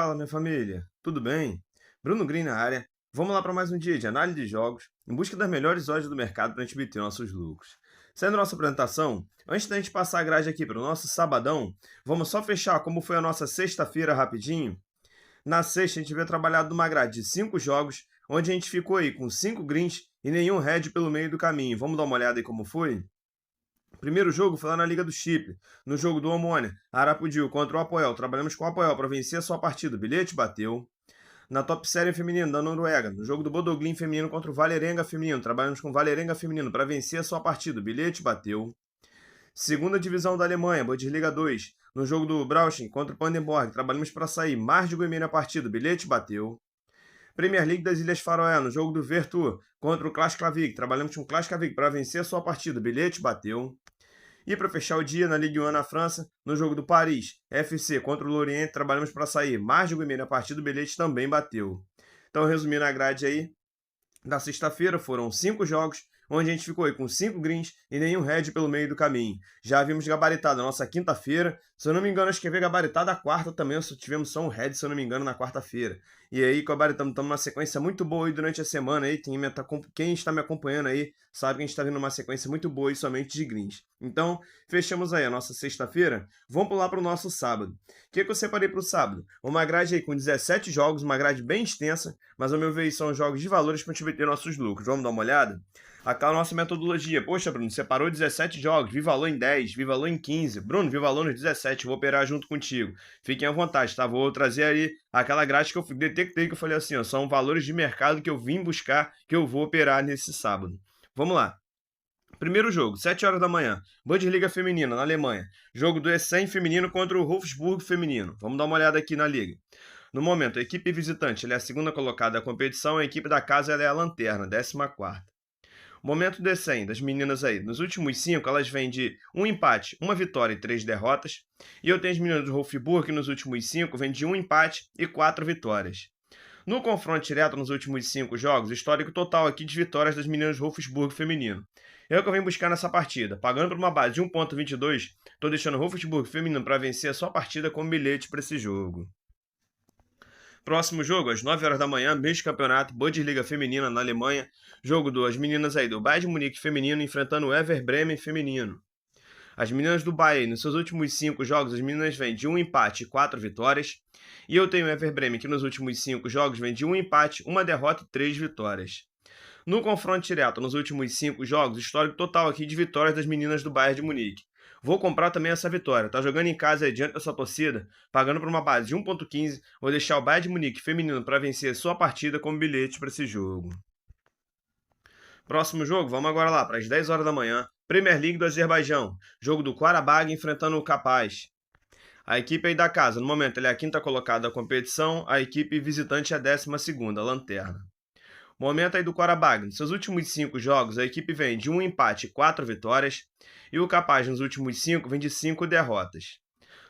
Fala, minha família, tudo bem? Bruno Green na área. Vamos lá para mais um dia de análise de jogos, em busca das melhores odds do mercado para a gente obter nossos lucros. Sendo nossa apresentação, antes da gente passar a grade aqui para o nosso sabadão, vamos só fechar como foi a nossa sexta-feira rapidinho. Na sexta, a gente veio trabalhado numa grade de 5 jogos, onde a gente ficou aí com 5 greens e nenhum red pelo meio do caminho. Vamos dar uma olhada aí como foi? O primeiro jogo foi lá na Liga do Chipre, no jogo do Omônia, Arapudil contra o Apoel. Trabalhamos com o Apoel para vencer a sua partida, o bilhete bateu. Na Top Série feminino da Noruega, no jogo do Bodoglin feminino contra o Valerenga feminino, trabalhamos com o Valerenga feminino para vencer a sua partida, o bilhete bateu. Segunda divisão da Alemanha, Bundesliga 2, no jogo do Brauschen contra o Pandenborg, trabalhamos para sair mais de gol e meio na partida, o bilhete bateu. Premier League das Ilhas Faroé, no jogo do Vertu contra o Klaslavik, trabalhamos com o Klaslavik para vencer a sua partida, o bilhete bateu. E para fechar o dia, na Ligue 1 na França, no jogo do Paris FC contra o Lorient, trabalhamos para sair mais de gol e meio na partida, o bilhete também bateu. Então, resumindo a grade aí, da sexta-feira foram 5 jogos, onde a gente ficou aí com 5 greens e nenhum red pelo meio do caminho. Já havíamos gabaritado a nossa quinta-feira, se eu não me engano, acho que havia gabaritado a quarta também, só tivemos só um red, se eu não me engano, na quarta-feira. E aí, gabaritamos, estamos numa sequência muito boa aí durante a semana, aí, quem está me acompanhando aí sabe que a gente está vindo numa sequência muito boa aí somente de greens. Então, fechamos aí a nossa sexta-feira, vamos pular para o nosso sábado. O que eu separei para o sábado? Uma grade aí com 17 jogos, uma grade bem extensa, mas ao meu ver são jogos de valores para a gente obter nossos lucros. Vamos dar uma olhada? Aquela nossa metodologia. Poxa, Bruno, separou 17 jogos, vi valor em 10, vi valor em 15. Bruno, vi valor nos 17, vou operar junto contigo. Fiquem à vontade, tá? Vou trazer aí aquela grade que eu detectei, que eu falei assim, ó, são valores de mercado que eu vim buscar, que eu vou operar nesse sábado. Vamos lá. Primeiro jogo, 7 horas da manhã, Bundesliga feminina, na Alemanha. Jogo do Essen feminino contra o Wolfsburg feminino. Vamos dar uma olhada aqui na liga. No momento, a equipe visitante ela é a segunda colocada da competição, a equipe da casa ela é a lanterna, 14ª. Momento do Essen, das meninas aí. Nos últimos 5, elas vêm de um empate, uma vitória e 3 derrotas. E eu tenho as meninas do Wolfsburg, que nos últimos 5 vêm de um empate e 4 vitórias. No confronto direto nos últimos 5 jogos, histórico total aqui de vitórias das meninas do Wolfsburg feminino. É o que eu venho buscar nessa partida. Pagando por uma base de 1,22, estou deixando o Wolfsburg feminino para vencer a sua partida como bilhete para esse jogo. Próximo jogo, às 9 horas da manhã, mês de campeonato, Bundesliga feminina na Alemanha. Jogo das meninas aí do Bayern de Munique feminino enfrentando o Werder Bremen feminino. As meninas do Bayern, nos seus últimos 5 jogos, as meninas vêm de um empate e 4 vitórias. E eu tenho o Werder Bremen, que nos últimos 5 jogos vem de um empate, uma derrota e 3 vitórias. No confronto direto, nos últimos 5 jogos, histórico total aqui de vitórias das meninas do Bayern de Munique. Vou comprar também essa vitória. Tá jogando em casa aí diante dessa torcida, pagando por uma base de 1,15. Vou deixar o Bayern de Munique feminino para vencer sua partida como bilhete para esse jogo. Próximo jogo, vamos agora lá para as 10 horas da manhã. Premier League do Azerbaijão. Jogo do Qarabag enfrentando o Kapaz. A equipe aí da casa, no momento, ela é a quinta colocada da competição. A equipe visitante é a 12ª, a lanterna. Momento aí do Qarabag. Nos seus últimos 5 jogos, a equipe vem de um empate e 4 vitórias. E o Kapaz, nos últimos 5, vem de 5 derrotas.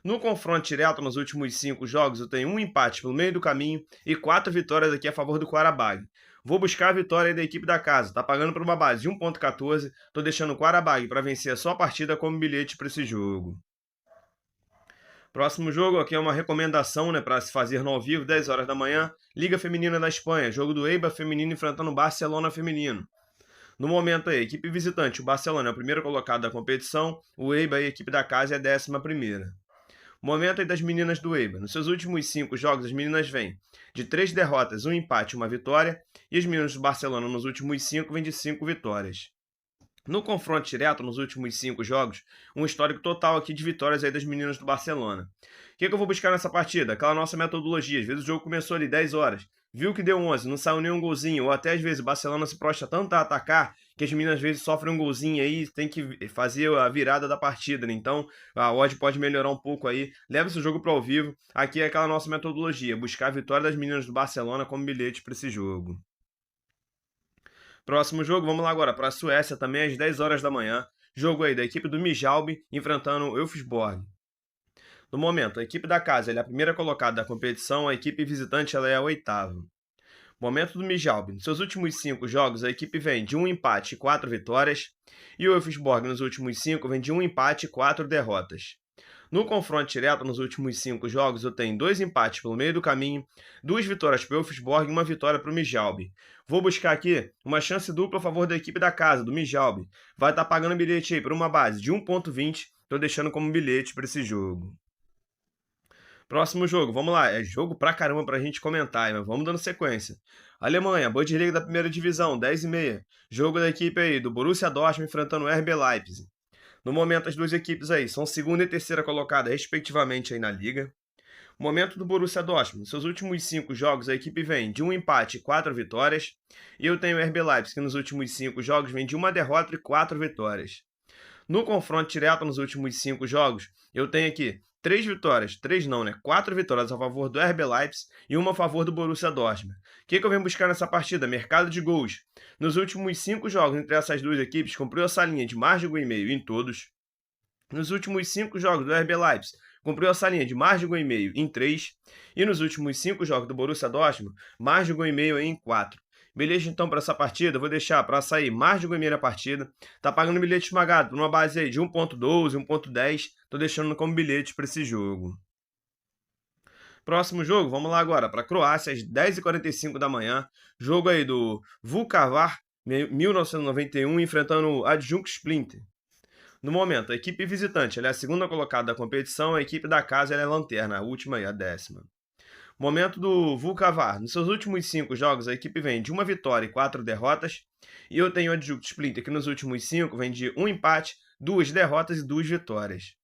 No confronto direto, nos últimos 5 jogos, eu tenho um empate pelo meio do caminho e 4 vitórias aqui a favor do Qarabag. Vou buscar a vitória da equipe da casa. Tá pagando por uma base de 1,14. Tô deixando o Qarabag para vencer a sua partida como bilhete para esse jogo. Próximo jogo aqui é uma recomendação, né, para se fazer no ao vivo, 10 horas da manhã. Liga Feminina da Espanha. Jogo do Eibar feminino enfrentando o Barcelona feminino. No momento aí, a equipe visitante, o Barcelona é o primeiro colocado da competição. O Eibar, a equipe da casa, é a 11ª. Momento aí das meninas do Eibar. Nos seus últimos 5 jogos, as meninas vêm de 3 derrotas, um empate e uma vitória. E as meninas do Barcelona, nos últimos 5, vêm de 5 vitórias. No confronto direto, nos últimos 5 jogos, um histórico total aqui de vitórias aí das meninas do Barcelona. O que eu vou buscar nessa partida? Aquela nossa metodologia. Às vezes o jogo começou ali 10 horas, viu que deu 11, não saiu nenhum golzinho, ou até às vezes o Barcelona se prostra tanto a atacar, que as meninas às vezes sofrem um golzinho aí, tem que fazer a virada da partida, né? Então a odd pode melhorar um pouco aí. Leva esse jogo para ao vivo. Aqui é aquela nossa metodologia, buscar a vitória das meninas do Barcelona como bilhete para esse jogo. Próximo jogo, vamos lá agora para a Suécia, também às 10 horas da manhã. Jogo aí da equipe do Midtjylland enfrentando o Elfsborg. No momento, a equipe da casa ela é a primeira colocada da competição, a equipe visitante ela é a 8ª. Momento do Midtjylland. Nos seus últimos 5 jogos, a equipe vem de um empate e 4 vitórias. E o Elfsborg, nos últimos 5, vem de um empate e 4 derrotas. No confronto direto, nos últimos 5 jogos, eu tenho 2 empates pelo meio do caminho, 2 vitórias para o Elfsborg e 1 vitória para o Mijalbi. Vou buscar aqui uma chance dupla a favor da equipe da casa, do Mijalbi. Vai estar pagando bilhete aí por uma base de 1,20. Estou deixando como bilhete para esse jogo. Próximo jogo, vamos lá. É jogo pra caramba pra gente comentar, mas vamos dando sequência. Alemanha, Bundesliga da primeira divisão, 10h30. Jogo da equipe aí do Borussia Dortmund enfrentando o RB Leipzig. No momento, as duas equipes aí são segunda e terceira colocada, respectivamente, aí na liga. Momento do Borussia Dortmund. Nos seus últimos 5 jogos, a equipe vem de 1 empate e 4 vitórias. E eu tenho o RB Leipzig, que nos últimos 5 jogos vem de 1 derrota e 4 vitórias. No confronto direto nos últimos 5 jogos, eu tenho aqui 3 vitórias, 3 não, né? 4 vitórias a favor do RB Leipzig e 1 a favor do Borussia Dortmund. O que eu venho buscar nessa partida? Mercado de gols. Nos últimos 5 jogos entre essas duas equipes, cumpriu essa linha de mais de 1,5 em todos. Nos últimos 5 jogos do RB Leipzig, cumpriu essa linha de mais de 1,5 em 3. E nos últimos 5 jogos do Borussia Dortmund, mais de 1,5 em 4. Beleza, então, para essa partida, eu vou deixar para sair mais de 1,5 na partida. Tá pagando bilhete esmagado por uma base aí de 1,12, 1,10. Tô deixando como bilhete para esse jogo. Próximo jogo, vamos lá agora, para a Croácia, às 10h45 da manhã. Jogo aí do Vukovar 1991, enfrentando o Adjunkt Splinter. No momento, a equipe visitante ela é a segunda colocada da competição, a equipe da casa ela é a lanterna, a última e a 10ª. Momento do Vukovar. Nos seus últimos 5 jogos, a equipe vem de 1 vitória e 4 derrotas. E eu tenho o Adjunkt Splinter, que nos últimos 5 vem de 1 empate, 2 derrotas e 2 vitórias.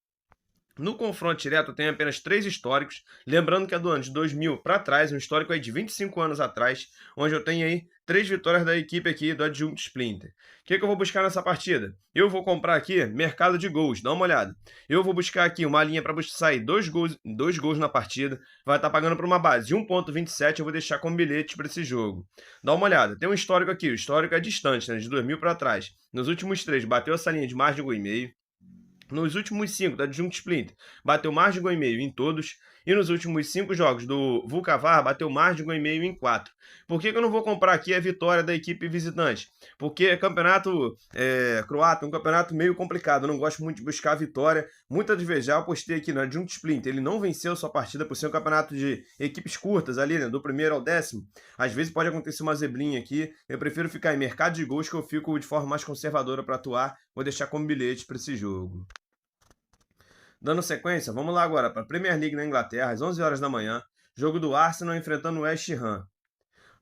No confronto direto, eu tenho apenas 3 históricos, lembrando que é do ano de 2000 para trás, um histórico aí de 25 anos atrás, onde eu tenho aí 3 vitórias da equipe aqui do Adjunkt Splinter. O que eu vou buscar nessa partida? Eu vou comprar aqui mercado de gols, dá uma olhada. Eu vou buscar aqui uma linha para sair 2 gols na partida, vai estar pagando por uma base de 1,27, eu vou deixar como bilhete para esse jogo. Dá uma olhada, tem um histórico aqui, o histórico é distante, né, de 2000 para trás. Nos últimos 3 bateu essa linha de mais de 1,5. Nos últimos 5 da Adjunkt Splinter, bateu mais de 1,5 em todos. E nos últimos 5 jogos do Vukovar, bateu mais de 1,5 em 4. Por que eu não vou comprar aqui a vitória da equipe visitante? Porque campeonato croata é um campeonato meio complicado. Eu não gosto muito de buscar a vitória. Muitas vezes já apostei aqui no Adjunkt Splinter. Ele não venceu sua partida por ser um campeonato de equipes curtas ali, né? Do primeiro ao 10º. Às vezes pode acontecer uma zebrinha aqui. Eu prefiro ficar em mercado de gols, que eu fico de forma mais conservadora para atuar. Vou deixar como bilhete para esse jogo. Dando sequência, vamos lá agora para a Premier League na Inglaterra, às 11 horas da manhã, jogo do Arsenal enfrentando o West Ham.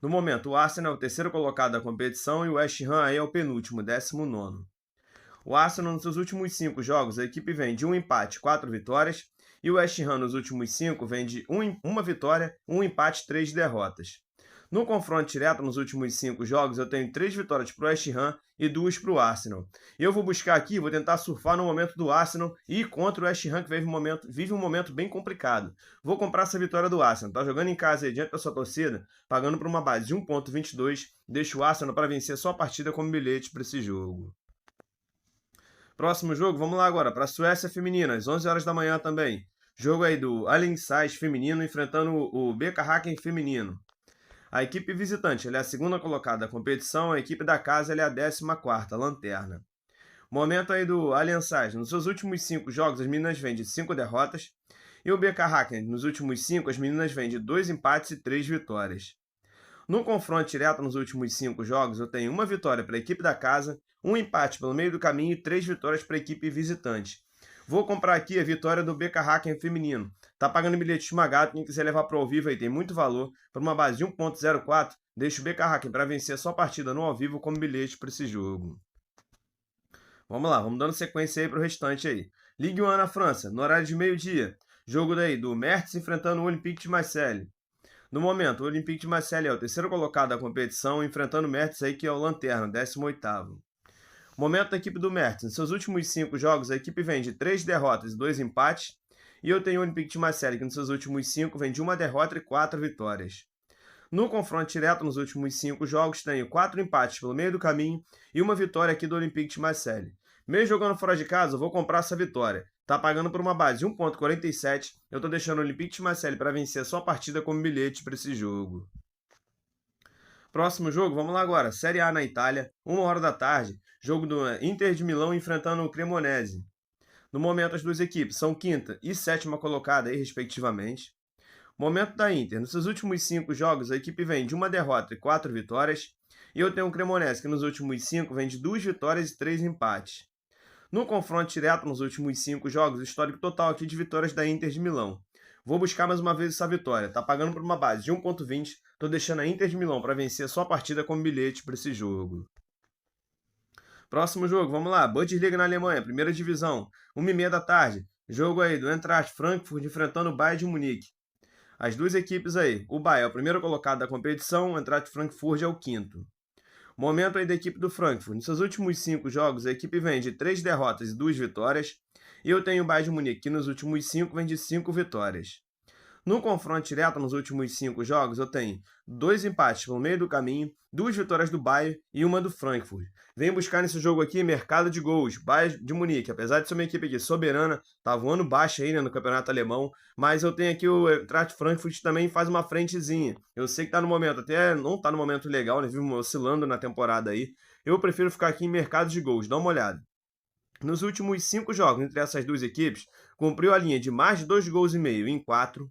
No momento, o Arsenal é o terceiro colocado da competição e o West Ham aí é o penúltimo, 19º. O Arsenal, nos seus últimos 5 jogos, a equipe vem de 1 empate e 4 vitórias, e o West Ham, nos últimos 5, vem de 1 vitória, 1 empate e 3 derrotas. No confronto direto, nos últimos 5 jogos, eu tenho 3 vitórias para o West Ham e 2 para o Arsenal. Eu vou buscar aqui, vou tentar surfar no momento do Arsenal e ir contra o West Ham, que vive um momento bem complicado. Vou comprar essa vitória do Arsenal. Tá jogando em casa aí, diante da sua torcida, pagando por uma base de 1,22. Deixa o Arsenal para vencer só a partida como bilhete para esse jogo. Próximo jogo, vamos lá agora, para a Suécia feminina, às 11 horas da manhã também. Jogo aí do Alingsås feminino enfrentando o BK Häcken feminino. A equipe visitante ela é a segunda colocada da competição, a equipe da casa ela é a 14ª, lanterna. Momento aí do Alingsås. Nos seus últimos 5 jogos, as meninas vêm de 5 derrotas. E o BK Häcken, nos últimos 5, as meninas vêm de 2 empates e 3 vitórias. No confronto direto nos últimos 5 jogos, eu tenho 1 vitória para a equipe da casa, 1 empate pelo meio do caminho e 3 vitórias para a equipe visitante. Vou comprar aqui a vitória do BK Häcken feminino. Tá pagando bilhete esmagado, quem quiser levar para o ao vivo aí tem muito valor. Por uma base de 1,04, deixa o BK Häcken para vencer a sua partida no ao vivo como bilhete para esse jogo. Vamos lá, vamos dando sequência aí para o restante aí. Ligue 1 na França, no horário de meio-dia. Jogo daí do Metz enfrentando o Olympique de Marseille. No momento, o Olympique de Marseille é o terceiro colocado da competição, enfrentando o Metz aí, que é o lanterna, 18º. Momento da equipe do Metz. Nos seus últimos 5 jogos, a equipe vem de 3 derrotas e 2 empates. E eu tenho o Olympique de Marseille, que nos seus últimos 5 vem de 1 derrota e 4 vitórias. No confronto direto, nos últimos 5 jogos, tenho 4 empates pelo meio do caminho e 1 vitória aqui do Olympique de Marseille. Mesmo jogando fora de casa, eu vou comprar essa vitória. Tá pagando por uma base de 1,47. Eu tô deixando o Olympique de Marseille para vencer a sua partida como bilhete para esse jogo. Próximo jogo, vamos lá agora. Série A na Itália, 1 hora da tarde. Jogo do Inter de Milão enfrentando o Cremonese. No momento, as duas equipes são quinta e sétima colocada, aí, respectivamente. Momento da Inter. Nos seus últimos 5 jogos, a equipe vem de uma derrota e 4 vitórias. E eu tenho o Cremonese, que nos últimos 5 vem de 2 vitórias e 3 empates. No confronto direto nos últimos 5 jogos, o histórico total aqui de vitórias da Inter de Milão. Vou buscar mais uma vez essa vitória. Tá pagando por uma base de 1,20. Tô deixando a Inter de Milão para vencer a sua partida como bilhete para esse jogo. Próximo jogo, vamos lá. Bundesliga na Alemanha, primeira divisão. 1h30 da tarde. Jogo aí do Eintracht Frankfurt enfrentando o Bayern de Munique. As duas equipes aí. O Bayern é o primeiro colocado da competição, o Eintracht Frankfurt é o quinto. Momento aí da equipe do Frankfurt. Nos seus últimos 5 jogos, a equipe vem de 3 derrotas e 2 vitórias. E eu tenho o Bayern de Munique, que nos últimos 5 vem de 5 vitórias. No confronto direto nos últimos 5 jogos, eu tenho 2 empates pelo meio do caminho, 2 vitórias do Bayern e uma do Frankfurt. Venho buscar nesse jogo aqui mercado de gols, Bayern de Munique. Apesar de ser uma equipe aqui soberana, tá voando baixo aí, né, no campeonato alemão, mas eu tenho aqui o Eintracht Frankfurt que também faz uma frentezinha. Eu sei que tá no momento, até não tá no momento legal, né, viu, oscilando na temporada aí. Eu prefiro ficar aqui em mercado de gols, dá uma olhada. Nos últimos 5 jogos entre essas duas equipes, cumpriu a linha de mais de 2 gols e meio em 4.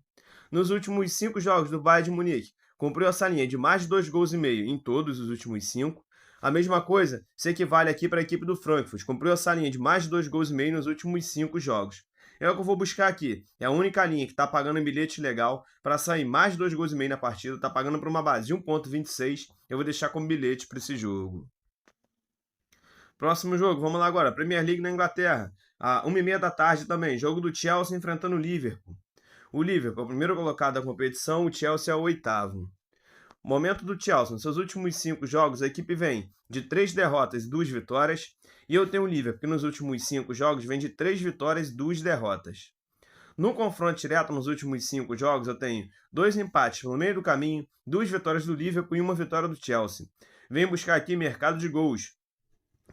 Nos últimos 5 jogos do Bayern de Munique, cumpriu essa linha de mais de 2 gols e meio em todos os últimos 5. A mesma coisa se equivale aqui para a equipe do Frankfurt, cumpriu essa linha de mais de 2 gols e meio nos últimos 5 jogos. É o que eu vou buscar aqui. É a única linha que está pagando um bilhete legal para sair mais de 2 gols e meio na partida. Está pagando para uma base de 1,26. Eu vou deixar como bilhete para esse jogo. Próximo jogo, vamos lá agora. Premier League na Inglaterra. A 1h30 da tarde também. Jogo do Chelsea enfrentando o Liverpool. O Liverpool é o primeiro colocado da competição, o Chelsea é o oitavo. Momento do Chelsea. Nos seus últimos 5 jogos, a equipe vem de 3 derrotas e 2 vitórias. E eu tenho o Liverpool, que nos últimos 5 jogos vem de 3 vitórias e 2 derrotas. No confronto direto nos últimos 5 jogos, eu tenho 2 empates pelo meio do caminho, 2 vitórias do Liverpool e 1 vitória do Chelsea. Venho buscar aqui mercado de gols,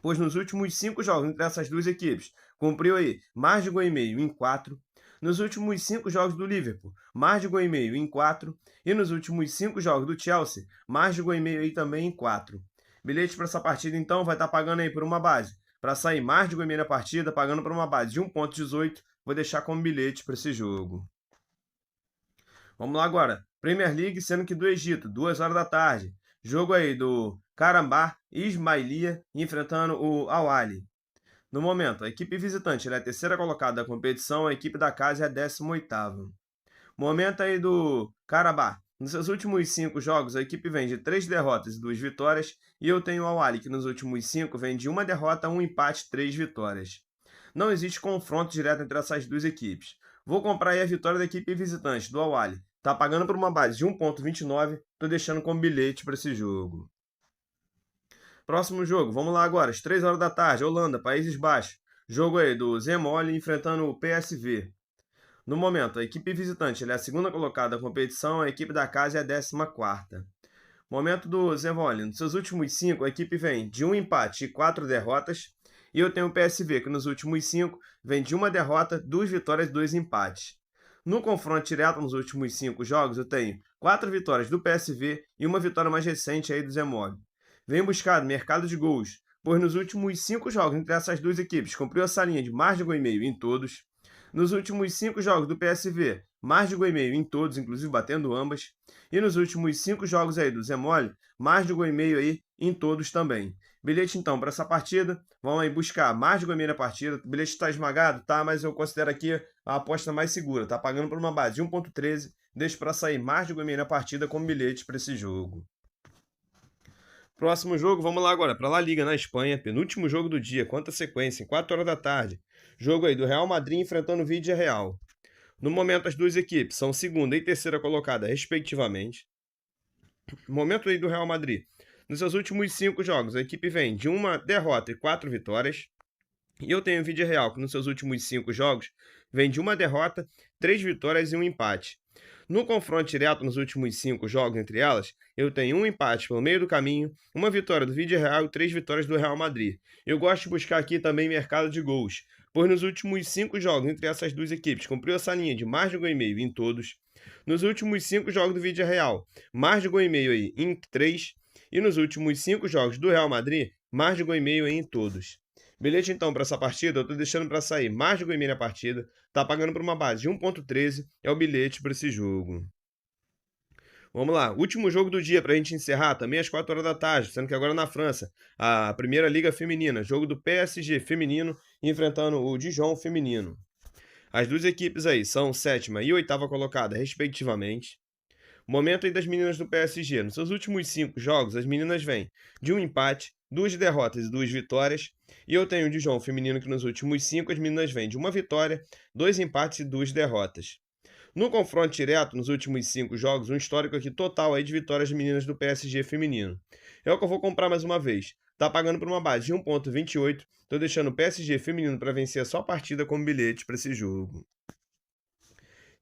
pois nos últimos 5 jogos entre essas duas equipes, cumpriu aí mais de gol e meio em 4. Nos últimos 5 jogos do Liverpool, mais de gol e meio em 4. E nos últimos 5 jogos do Chelsea, mais de gol e meio aí também em 4. Bilhete para essa partida, então, vai estar pagando aí por uma base. Para sair mais de gol e meio na partida, pagando por uma base de 1,18. Vou deixar como bilhete para esse jogo. Vamos lá agora. Premier League, sendo que do Egito, 2 horas da tarde. Jogo aí do Karabakh Ismailia enfrentando o Al-Ahly. No momento, a equipe visitante é a terceira colocada da competição, a equipe da casa é a 18ª. Momento aí do Karabakh. Nos seus últimos 5 jogos, a equipe vem de 3 derrotas e 2 vitórias, e eu tenho o Al-Ahly, que nos últimos 5 vem de 1 derrota, 1 empate e 3 vitórias. Não existe confronto direto entre essas duas equipes. Vou comprar aí a vitória da equipe visitante, do Al-Ahly. Tá pagando por uma base de 1,29, tô deixando como bilhete para esse jogo. Próximo jogo, vamos lá agora, às 3 horas da tarde, Holanda, Países Baixos. Jogo aí do Zwolle enfrentando o PSV. No momento, a equipe visitante é a segunda colocada da competição, a equipe da casa é a 14ª. Momento do Zwolle, nos seus últimos 5, a equipe vem de 1 empate e 4 derrotas. E eu tenho o PSV, que nos últimos 5 vem de 1 derrota, 2 vitórias e 2 empates. No confronto direto nos últimos 5 jogos, eu tenho 4 vitórias do PSV e uma vitória mais recente aí do Zwolle. Venho buscar no mercado de gols, pois nos últimos 5 jogos entre essas duas equipes cumpriu essa linha de mais de gol e meio em todos. Nos últimos 5 jogos do PSV, mais de gol e meio em todos, inclusive batendo ambas. E nos últimos 5 jogos aí do Zwolle, mais de gol e meio aí em todos também. Bilhete então para essa partida, vamos aí buscar mais de gol e meio na partida. O bilhete está esmagado, tá? Mas eu considero aqui a aposta mais segura, tá pagando por uma base de 1,13. Deixo para sair mais de gol e meio na partida como bilhete para esse jogo. Próximo jogo, vamos lá agora, para La Liga na Espanha, penúltimo jogo do dia, quanta sequência, em 4 horas da tarde. Jogo aí do Real Madrid enfrentando o Villarreal. No momento, as duas equipes são segunda e terceira colocada, respectivamente. Momento aí do Real Madrid. Nos seus últimos 5 jogos, a equipe vem de 1 derrota e 4 vitórias. E eu tenho o Villarreal, que nos seus últimos 5 jogos vem de 1 derrota, 3 vitórias e 1 empate. No confronto direto nos últimos 5 jogos entre elas, eu tenho 1 empate pelo meio do caminho, 1 vitória do Villarreal e 3 vitórias do Real Madrid. Eu gosto de buscar aqui também mercado de gols, pois nos últimos 5 jogos entre essas duas equipes cumpriu essa linha de mais de gol e meio em todos. Nos últimos 5 jogos do Villarreal, mais de gol e meio aí em 3. E nos últimos 5 jogos do Real Madrid, mais de gol e meio aí em todos. Bilhete então para essa partida, eu tô deixando para sair mais de Goiânia a partida, tá pagando por uma base de 1,13, é o bilhete para esse jogo. Vamos lá, último jogo do dia para a gente encerrar, também às 4 horas da tarde, sendo que agora na França, a Primeira Liga Feminina, jogo do PSG feminino enfrentando o Dijon feminino. As duas equipes aí são sétima e oitava colocada, respectivamente. Momento aí das meninas do PSG. Nos seus últimos 5 jogos, as meninas vêm de um empate, 2 derrotas e 2 vitórias. E eu tenho o Dijon feminino que nos últimos 5 as meninas vêm de uma vitória, 2 empates e 2 derrotas. No confronto direto, nos últimos 5 jogos, um histórico aqui total aí de vitórias de meninas do PSG feminino. É o que eu vou comprar mais uma vez. Tá pagando por uma base de 1,28. Tô deixando o PSG feminino para vencer só a partida como bilhete para esse jogo.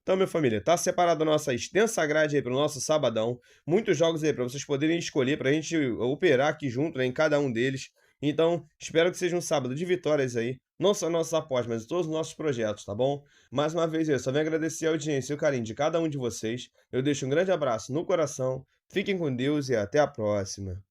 Então, minha família, tá separada a nossa extensa grade aí para o nosso sabadão. Muitos jogos aí para vocês poderem escolher, para a gente operar aqui junto, né, em cada um deles. Então, espero que seja um sábado de vitórias aí. Não só nossos apostas, mas todos os nossos projetos, tá bom? Mais uma vez, eu só venho agradecer a audiência e o carinho de cada um de vocês. Eu deixo um grande abraço no coração. Fiquem com Deus e até a próxima.